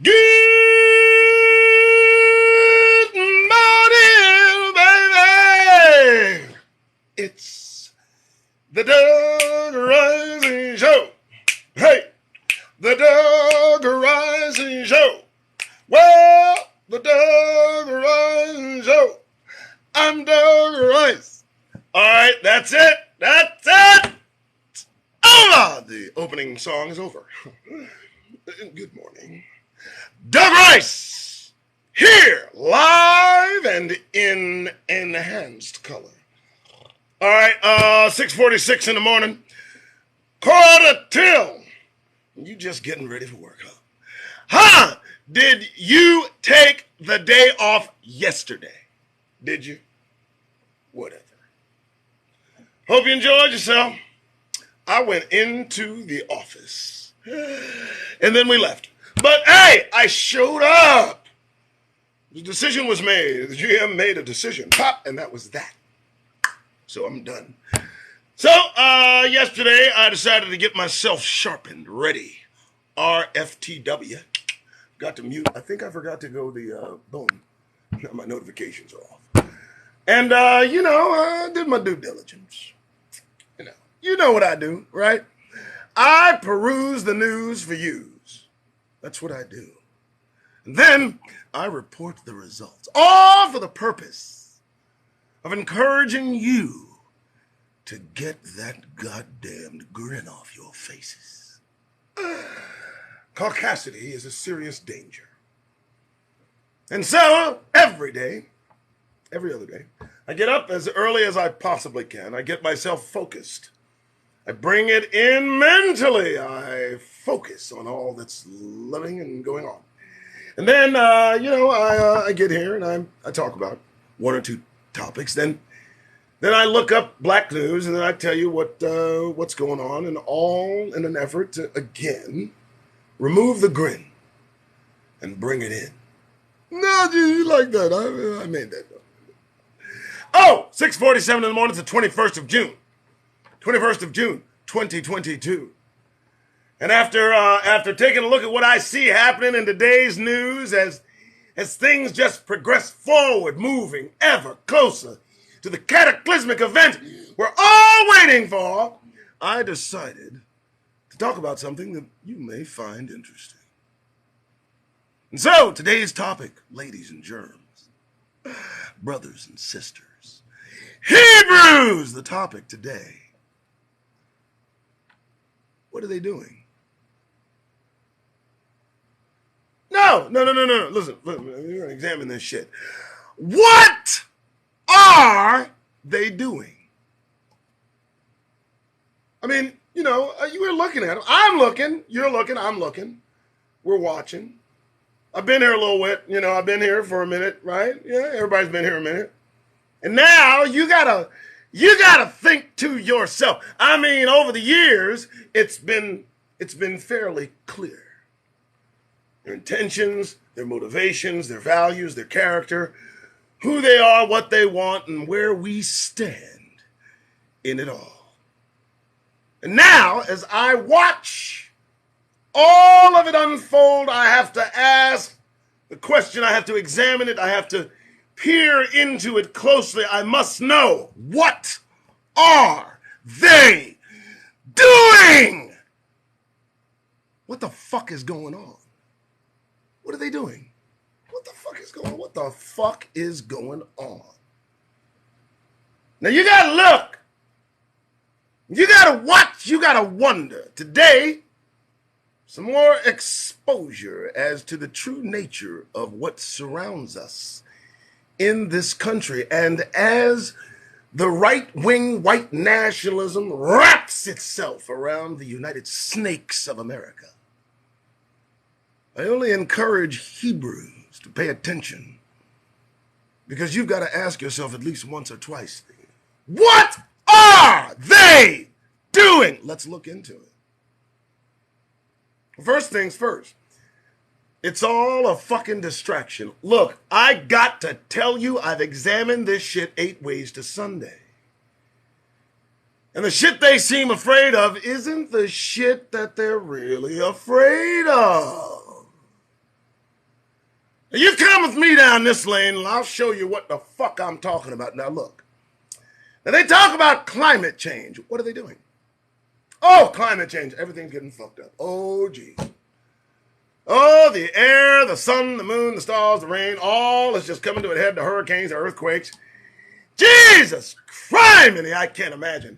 Good morning, baby. It's the Doug Rising Show. Hey, the Doug Rising Show. Well, the Doug Rising Show. I'm Doug Rice. All right, that's it. That's it. Over. The opening song is over. Good morning. Doug Rice, here, live and in enhanced color. All right, 6:46 in the morning, quarter till. You just getting ready for work, huh? Huh? Did you take the day off yesterday? Did you? Whatever. Hope you enjoyed yourself. I went into the office, and then we left. But hey, I showed up. The decision was made. The GM made a decision. Pop, and that was that. So I'm done. So yesterday I decided to get myself sharpened, ready. RFTW. Got to mute. I think I forgot to go the boom. Now my notifications are off. And I did my due diligence. You know what I do, right? I peruse the news for you. That's what I do. And then I report the results, all for the purpose of encouraging you to get that goddamned grin off your faces. Caucasity is a serious danger. And so, every day, every other day, I get up as early as I possibly can. I get myself focused. I bring it in mentally. I focus on all that's living and going on. And then, I get here and I talk about one or two topics. Then I look up Black News and then I tell you what's going on, and all in an effort to, again, remove the grin and bring it in. No, you like that. I made that up. Oh, 6:47 in the morning. It's the 21st of June. 21st of June, 2022. And after taking a look at what I see happening in today's news as things just progress forward, moving ever closer to the cataclysmic event we're all waiting for, I decided to talk about something that you may find interesting. And so, today's topic, ladies and germs, brothers and sisters, Hebrews, the topic today. What are they doing? No. Listen, we're going to examine this shit. What are they doing? I mean, you were looking at them. I'm looking. You're looking. I'm looking. We're watching. I've been here a little bit. I've been here for a minute, right? Yeah, everybody's been here a minute. And now you gotta think to yourself. I mean, over the years, it's been fairly clear. Their intentions, their motivations, their values, their character, who they are, what they want, and where we stand in it all. And now, as I watch all of it unfold, I have to ask the question, I have to examine it, I have to peer into it closely. I must know, what are they doing? What the fuck is going on? What are they doing? What the fuck is going on? What the fuck is going on? Now you gotta look. You gotta watch. You gotta wonder. Today, some more exposure as to the true nature of what surrounds us in this country, and as the right-wing white nationalism wraps itself around the United Snakes of America. I only encourage Hebrews to pay attention, because you've got to ask yourself at least once or twice, what are they doing? Let's look into it. First things first. It's all a fucking distraction. Look, I got to tell you, I've examined this shit 8 ways to Sunday. And the shit they seem afraid of isn't the shit that they're really afraid of. down this lane and I'll show you what the fuck I'm talking about. Now look. Now they talk about climate change. What are they doing? Oh, climate change. Everything's getting fucked up. Oh, gee. Oh, the air, the sun, the moon, the stars, the rain, all is just coming to a head. The hurricanes, the earthquakes. Jesus Christ, I can't imagine.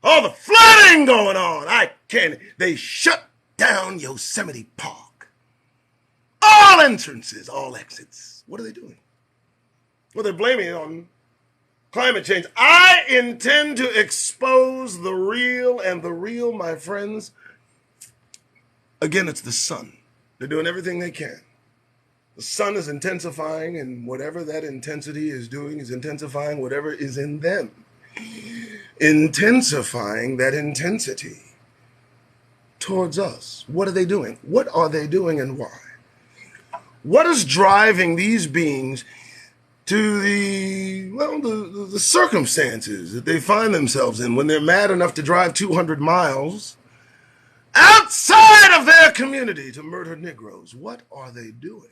All the flooding going on. I can't. They shut down Yosemite Park. All entrances, all exits. What are they doing? Well, they're blaming it on climate change. I intend to expose the real, and the real, my friends, again, it's the sun. They're doing everything they can. The sun is intensifying, and whatever that intensity is doing is intensifying whatever is in them. Intensifying that intensity towards us. What are they doing? What are they doing and why? What is driving these beings to the circumstances that they find themselves in when they're mad enough to drive 200 miles outside of their community to murder Negroes? What are they doing?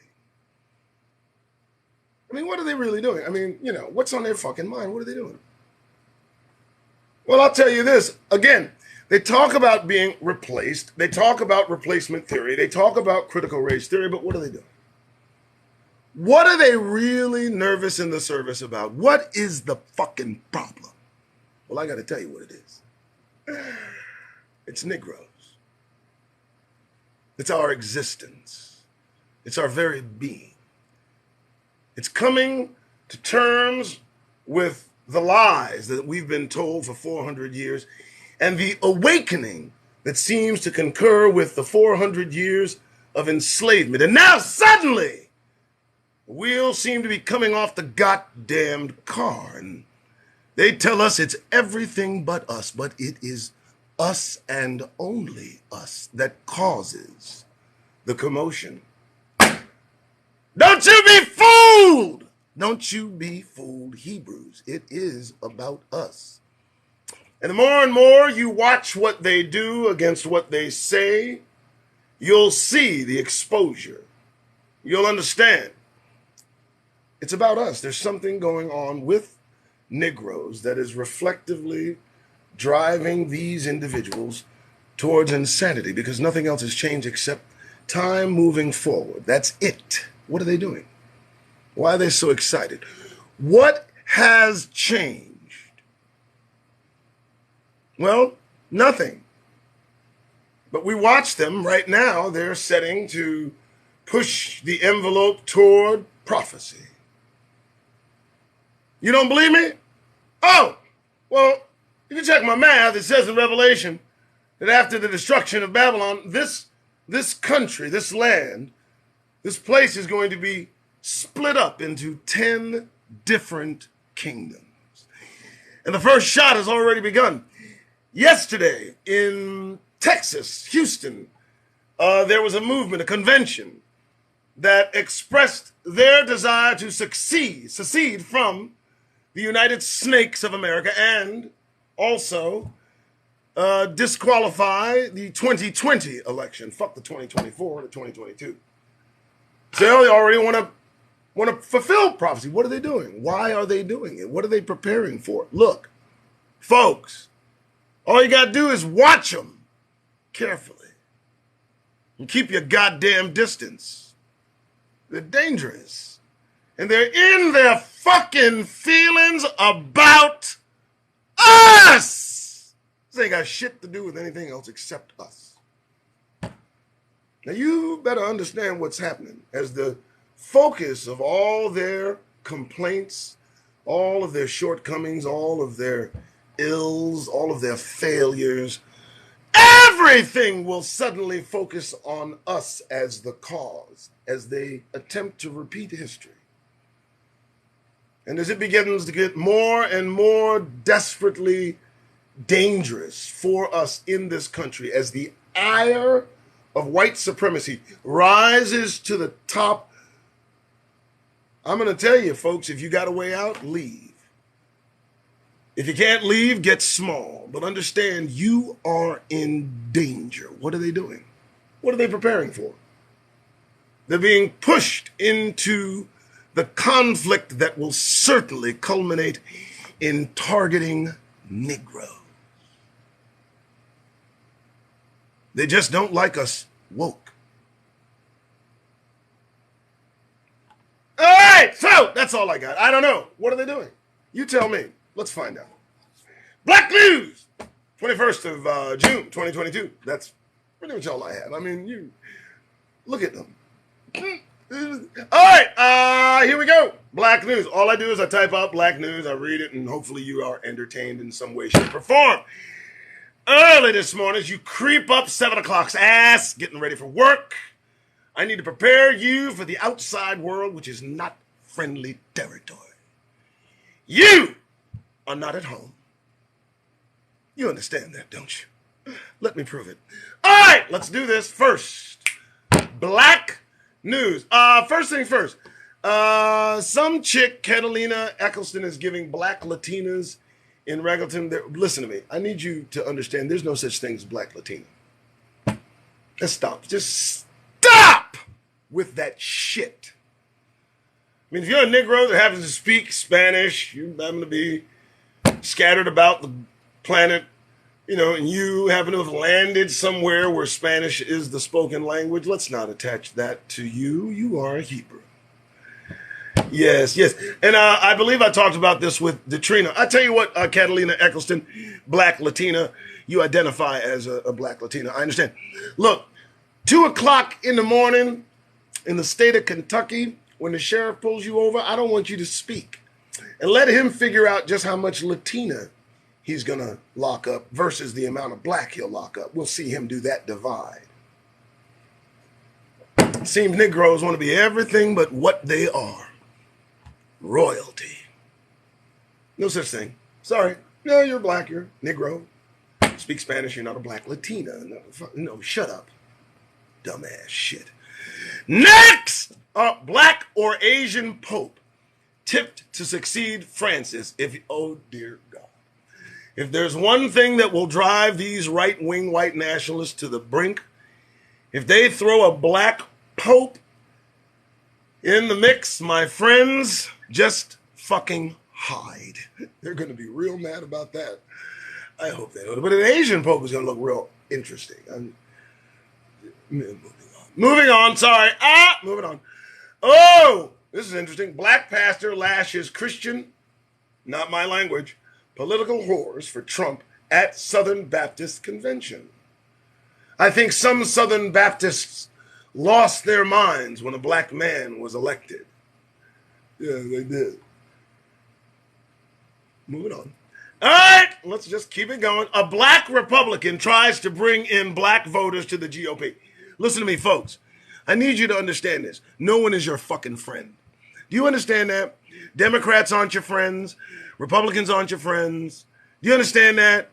I mean, what are they really doing? I mean, what's on their fucking mind? What are they doing? Well, I'll tell you this. Again, they talk about being replaced. They talk about replacement theory. They talk about critical race theory, but what are they doing? What are they really nervous in the service about? What is the fucking problem? Well, I got to tell you what it is. It's Negroes. It's our existence. It's our very being. It's coming to terms with the lies that we've been told for 400 years and the awakening that seems to concur with the 400 years of enslavement. And now suddenly, the wheels seem to be coming off the goddamned car. And they tell us it's everything but us, but it is us and only us that causes the commotion. Don't you be fooled! Don't you be fooled, Hebrews. It is about us. And the more and more you watch what they do against what they say, you'll see the exposure. You'll understand. It's about us. There's something going on with Negroes that is reflectively driving these individuals towards insanity because nothing else has changed except time moving forward. That's it. What are they doing? Why are they so excited? What has changed? Well, nothing. But we watch them right now. They're setting to push the envelope toward prophecy. You don't believe me? Oh, well, you can check my math. It says in Revelation that after the destruction of Babylon, this country, this land, this place is going to be split up into 10 different kingdoms. And the first shot has already begun. Yesterday in Texas, Houston, there was a movement, a convention that expressed their desire to secede from the United Snakes of America and also disqualify the 2020 election. Fuck the 2024 or the 2022. So they already want to fulfill prophecy. What are they doing? Why are they doing it? What are they preparing for? Look, folks, all you got to do is watch them carefully and keep your goddamn distance. They're dangerous. And they're in their fucking feelings about us. This ain't got shit to do with anything else except us. Now you better understand what's happening as the focus of all their complaints, all of their shortcomings, all of their ills, all of their failures, everything will suddenly focus on us as the cause, as they attempt to repeat history. And as it begins to get more and more desperately dangerous for us in this country, as the ire of white supremacy rises to the top, I'm going to tell you, folks, if you got a way out, leave. If you can't leave, get small. But understand, you are in danger. What are they doing? What are they preparing for? They're being pushed into the conflict that will certainly culminate in targeting Negroes. They just don't like us woke. All right, so that's all I got. I don't know. What are they doing? You tell me. Let's find out. Black News, 21st of June, 2022. That's pretty much all I have. I mean, you look at them. All right, here we go. Black News. All I do is I type out Black News, I read it, and hopefully you are entertained in some way, shape, or form. Early this morning, as you creep up 7 o'clock's ass, getting ready for work, I need to prepare you for the outside world, which is not friendly territory. You are not at home. You understand that, don't you? Let me prove it. All right, let's do this. First, Black News. First thing first. Some chick, Catalina Eccleston, is giving black Latinas in Regleton. Listen to me. I need you to understand there's no such thing as black Latina. Let's stop. Just stop with that shit. I mean, if you're a Negro that happens to speak Spanish, you happen to be scattered about the planet, you know, and you happen to have landed somewhere where Spanish is the spoken language, let's not attach that to you. You are a Hebrew. Yes, yes. And I believe I talked about this with Detrina. I tell you what, Catalina Eccleston, black Latina, you identify as a black Latina. I understand. Look, 2 o'clock in the morning in the state of Kentucky, when the sheriff pulls you over, I don't want you to speak. And let him figure out just how much Latina he's going to lock up versus the amount of black he'll lock up. We'll see him do that divide. It seems Negroes want to be everything but what they are. Royalty. No such thing. Sorry. No, you're black. You're Negro. Speak Spanish. You're not a black Latina. No, shut up. Dumbass shit. Next! Black or Asian Pope tipped to succeed Francis. Oh, dear God. If there's one thing that will drive these right-wing white nationalists to the brink, if they throw a black pope in the mix, my friends, just fucking hide. They're going to be real mad about that. I hope they don't. But an Asian pope is going to look real interesting. Moving on. Sorry. Moving on. Oh, this is interesting. Black pastor lashes Christian, not my language, political whores for Trump at Southern Baptist Convention. I think some Southern Baptists lost their minds when a black man was elected. Yeah, they did. Moving on. All right, let's just keep it going. A black Republican tries to bring in black voters to the GOP. Listen to me, folks. I need you to understand this. No one is your fucking friend. Do you understand that? Democrats aren't your friends. Republicans aren't your friends. Do you understand that?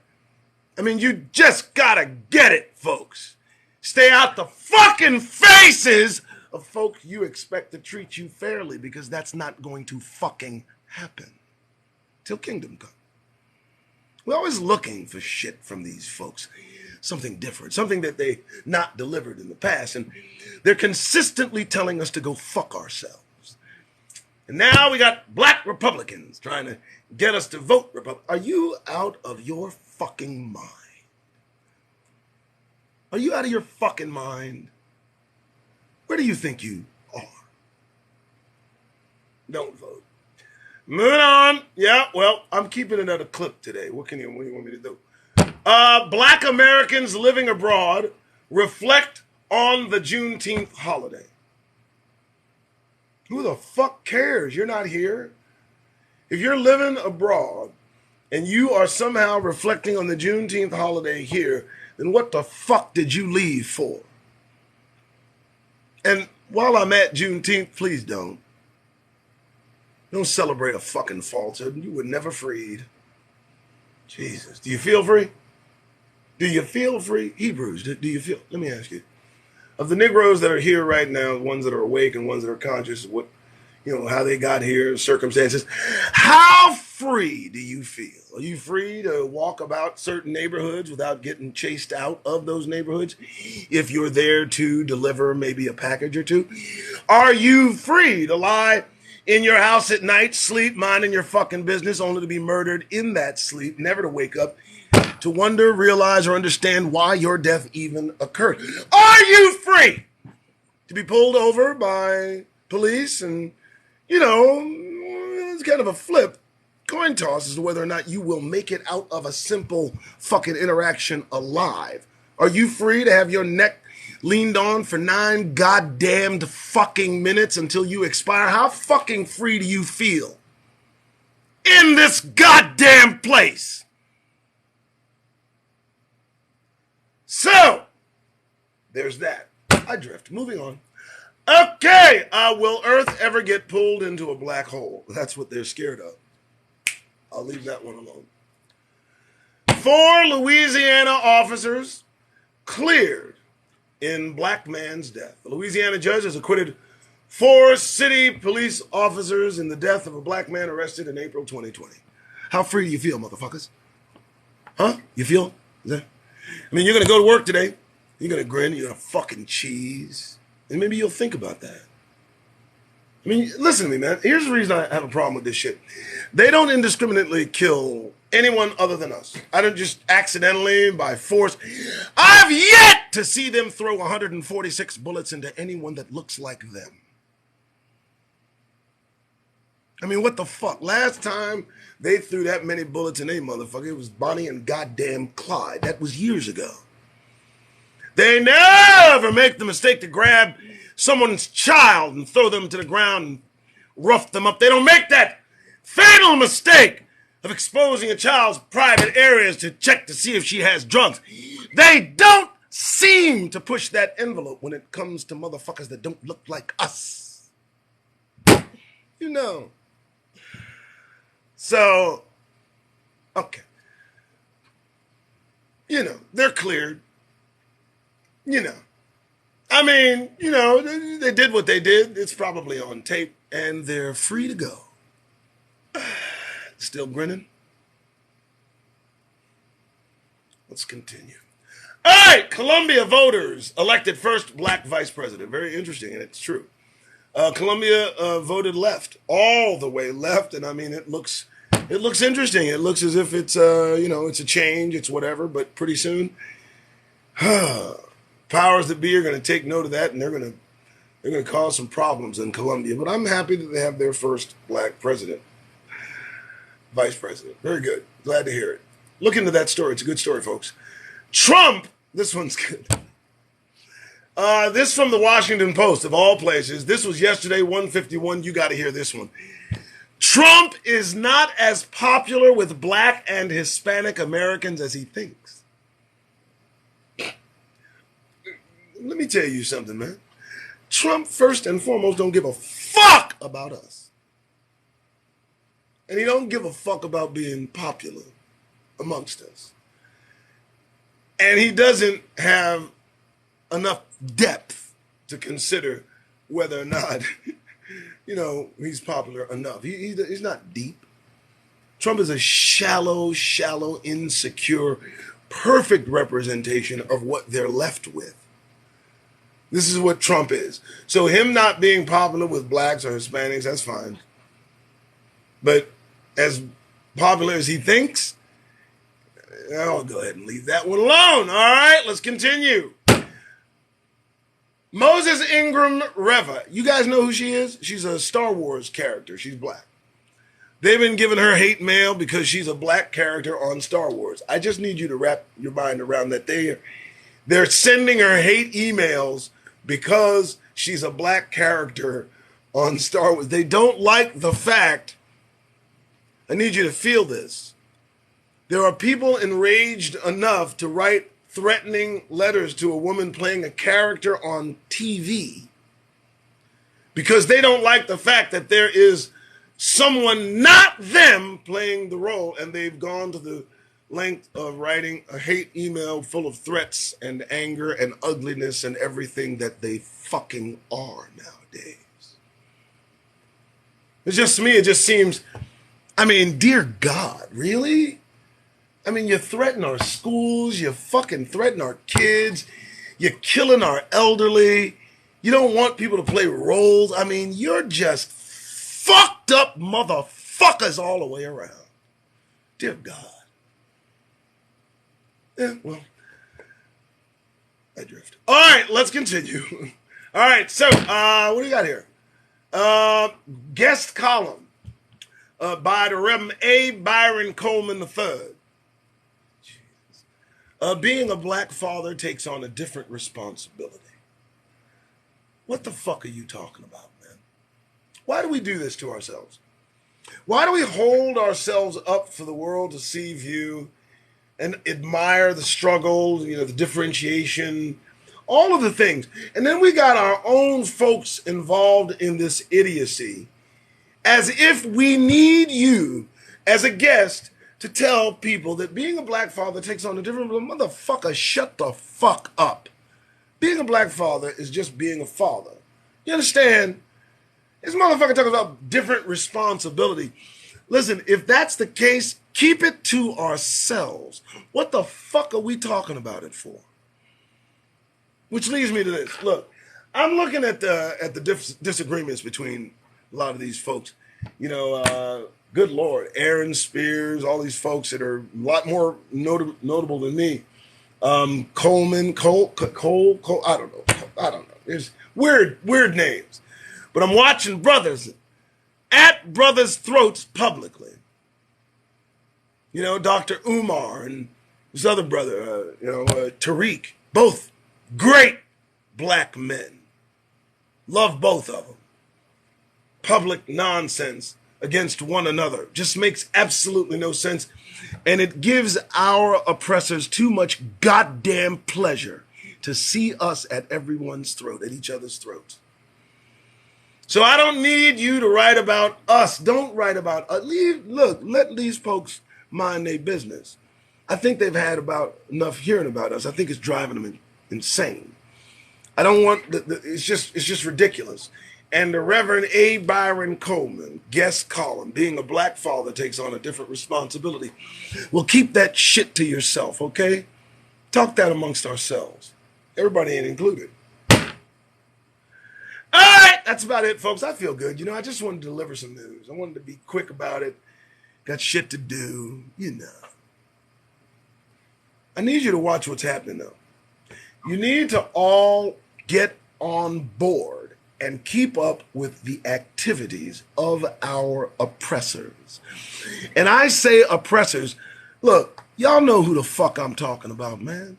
I mean, you just gotta get it, folks. Stay out the fucking faces of folks you expect to treat you fairly, because that's not going to fucking happen till kingdom come. We're always looking for shit from these folks. Something different, something that they not delivered in the past. And they're consistently telling us to go fuck ourselves. And now we got black Republicans trying to get us to vote Republican. Are you out of your fucking mind? Are you out of your fucking mind? Where do you think you are? Don't vote. Moving on. Yeah, well, I'm keeping another clip today. What do you want me to do? Black Americans living abroad reflect on the Juneteenth holiday. Who the fuck cares? You're not here. If you're living abroad and you are somehow reflecting on the Juneteenth holiday here, then what the fuck did you leave for? And while I'm at Juneteenth, please don't celebrate a fucking falsehood. You were never freed. Jesus. Do you feel free? Do you feel free? Hebrews, do you feel? Let me ask you. Of the Negroes that are here right now, the ones that are awake and ones that are conscious, what, how they got here, circumstances, how free do you feel? Are you free to walk about certain neighborhoods without getting chased out of those neighborhoods if you're there to deliver maybe a package or two? Are you free to lie in your house at night, sleep, minding your fucking business, only to be murdered in that sleep, never to wake up, to wonder, realize, or understand why your death even occurred. Are you free to be pulled over by police and, it's kind of a flip coin toss as to whether or not you will make it out of a simple fucking interaction alive? Are you free to have your neck leaned on for 9 goddamned fucking minutes until you expire? How fucking free do you feel in this goddamn place? So, there's that. I drift. Moving on. Okay, will Earth ever get pulled into a black hole? That's what they're scared of. I'll leave that one alone. 4 Louisiana officers cleared in black man's death. The Louisiana judge has acquitted 4 city police officers in the death of a black man arrested in April 2020. How free do you feel, motherfuckers? Huh? You feel? You're going to go to work today. You're going to grin. You're going to fucking cheese. And maybe you'll think about that. Listen to me, man. Here's the reason I have a problem with this shit. They don't indiscriminately kill anyone other than us. I don't just accidentally, by force. I've yet to see them throw 146 bullets into anyone that looks like them. What the fuck? Last time they threw that many bullets in a motherfucker, it was Bonnie and goddamn Clyde. That was years ago. They never make the mistake to grab someone's child and throw them to the ground and rough them up. They don't make that fatal mistake of exposing a child's private areas to check to see if she has drugs. They don't seem to push that envelope when it comes to motherfuckers that don't look like us. So, okay. They're cleared. They did what they did. It's probably on tape, and they're free to go. Still grinning? Let's continue. All right, Colombia voters elected first black vice president. Very interesting, and it's true. Colombia voted left, all the way left, and it looks interesting. It looks as if it's it's a change, it's whatever, but pretty soon, powers that be are going to take note of that, and they're going to cause some problems in Colombia. But I'm happy that they have their first black president, vice president. Very good. Glad to hear it. Look into that story. It's a good story, folks. Trump. This one's good. This from the Washington Post, of all places. This was yesterday, 1:51. You got to hear this one. Trump is not as popular with black and Hispanic Americans as he thinks. Let me tell you something, man. Trump, first and foremost, don't give a fuck about us. And he don't give a fuck about being popular amongst us. And he doesn't have enough depth to consider whether or not, he's popular enough. He's not deep. Trump is a shallow, insecure, perfect representation of what they're left with. This is what Trump is. So him not being popular with blacks or Hispanics, that's fine. But as popular as he thinks, I'll go ahead and leave that one alone. All right, let's continue. Moses Ingram Reva. You guys know who she is? She's a Star Wars character. She's black. They've been giving her hate mail because she's a black character on Star Wars. I just need you to wrap your mind around that. They're sending her hate emails because she's a black character on Star Wars. They don't like the fact, I need you to feel this, there are people enraged enough to write threatening letters to a woman playing a character on TV because they don't like the fact that there is someone not them playing the role, and they've gone to the length of writing a hate email full of threats and anger and ugliness and everything that they fucking are nowadays. It's just me, it just seems, dear God, really? You threaten our schools, you fucking threaten our kids, you're killing our elderly, you don't want people to play roles. You're just fucked up motherfuckers all the way around. Dear God. Yeah, well, I drift. All right, let's continue. All right, so what do you got here? Guest column by the Reverend A. Byron Coleman III. Being a black father takes on a different responsibility. What the fuck are you talking about, man? Why do we do this to ourselves? Why do we hold ourselves up for the world to see, view, and admire the struggle, the differentiation, all of the things? And then we got our own folks involved in this idiocy, as if we need you as a guest to tell people that being a black father takes on a different... Motherfucker, shut the fuck up. Being a black father is just being a father. You understand? This motherfucker talking about different responsibility. Listen, if that's the case, keep it to ourselves. What the fuck are we talking about it for? Which leads me to this. Look, I'm looking at the disagreements between a lot of these folks. Good Lord, Aaron Spears, all these folks that are a lot more notable than me. Coleman, Cole, I don't know. There's weird names. But I'm watching brothers at brothers' throats publicly. Dr. Umar and his other brother, Tariq, both great black men. Love both of them. Public nonsense against one another just makes absolutely no sense. And it gives our oppressors too much goddamn pleasure to see us at everyone's throat, at each other's throats. So I don't need you to write about us. Don't write about us. Let these folks mind their business. I think they've had about enough hearing about us. I think it's driving them insane. I don't want it's just ridiculous. And the Reverend A. Byron Coleman, guest column, being a black father takes on a different responsibility. Well, keep that shit to yourself, okay? Talk that amongst ourselves. Everybody ain't included. All right, that's about it, folks. I feel good. I just wanted to deliver some news. I wanted to be quick about it. Got shit to do, I need you to watch what's happening, though. You need to all get on board and keep up with the activities of our oppressors. And I say oppressors, look, y'all know who the fuck I'm talking about, man.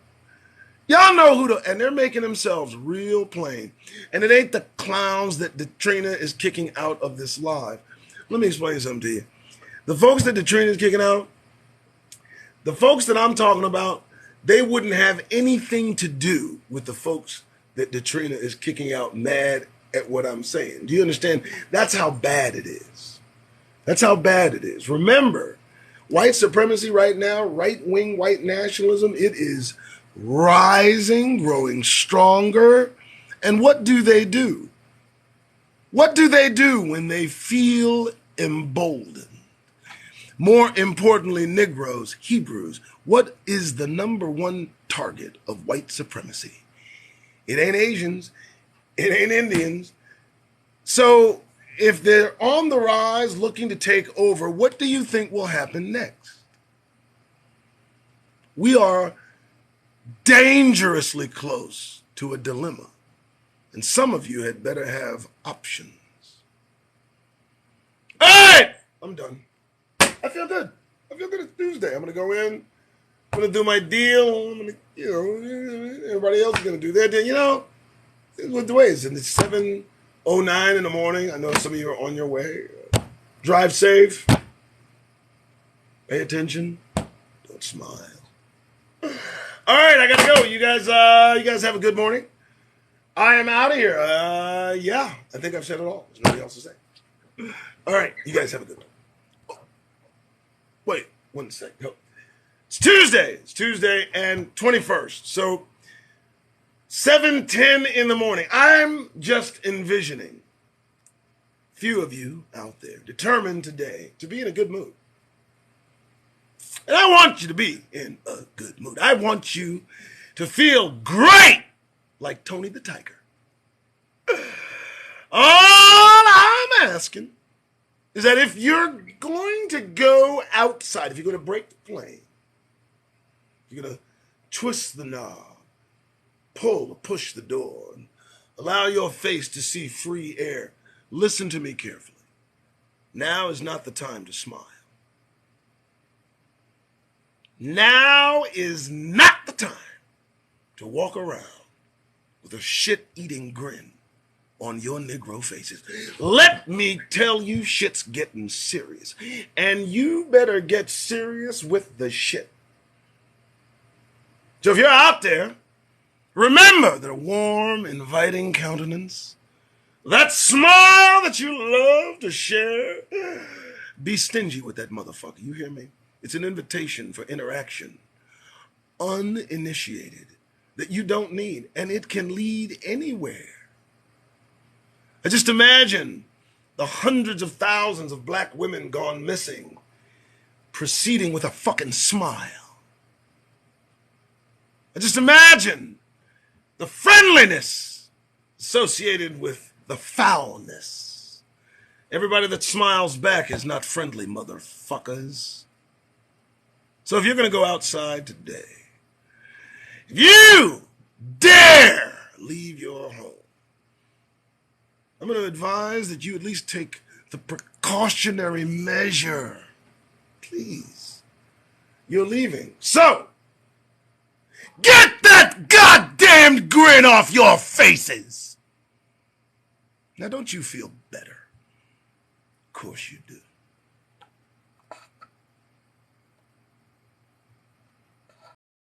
Y'all know and they're making themselves real plain. And it ain't the clowns that Katrina is kicking out of this live. Let me explain something to you. The folks that Katrina is kicking out, the folks that I'm talking about, they wouldn't have anything to do with the folks that Katrina is kicking out mad at what I'm saying. Do you understand? That's how bad it is. That's how bad it is. Remember, white supremacy right now, right-wing white nationalism, it is rising, growing stronger. And what do they do? What do they do when they feel emboldened? More importantly, Negroes, Hebrews, what is the number one target of white supremacy? It ain't Asians. It ain't Indians. So if they're on the rise looking to take over, what do you think will happen next? We are dangerously close to a dilemma. And some of you had better have options. All right, I'm done. I feel good. It's Tuesday. I'm going to go in. I'm going to do my deal. I'm going to, everybody else is going to do their deal. This is what the way is. And it's 7:09 in the morning. I know some of you are on your way. Drive safe. Pay attention. Don't smile. All right, I got to go. You guys have a good morning. I am out of here. Yeah, I think I've said it all. There's nothing else to say. All right, you guys have a good one. Oh, wait, 1 second. No. It's Tuesday. It's Tuesday and 21st. So 7:10 in the morning. I'm just envisioning a few of you out there determined today to be in a good mood. And I want you to be in a good mood. I want you to feel great like Tony the Tiger. All I'm asking is that if you're going to go outside, if you're going to break the plane, you're going to twist the knob, pull or push the door, and allow your face to see free air. Listen to me carefully. Now is not the time to smile. Now is not the time to walk around with a shit-eating grin on your Negro faces. Let me tell you, shit's getting serious. And you better get serious with the shit. So if you're out there, remember that a warm, inviting countenance, that smile that you love to share, be stingy with that motherfucker. You hear me? It's an invitation for interaction, uninitiated, that you don't need, and it can lead anywhere. I just imagine the hundreds of thousands of black women gone missing, proceeding with a fucking smile. I just imagine the friendliness associated with the foulness. Everybody that smiles back is not friendly, motherfuckers. So if you're going to go outside today, if you dare leave your home, I'm going to advise that you at least take the precautionary measure. Please. You're leaving. So, get that goddamn grin off your faces. Now, don't you feel better? Of course you do.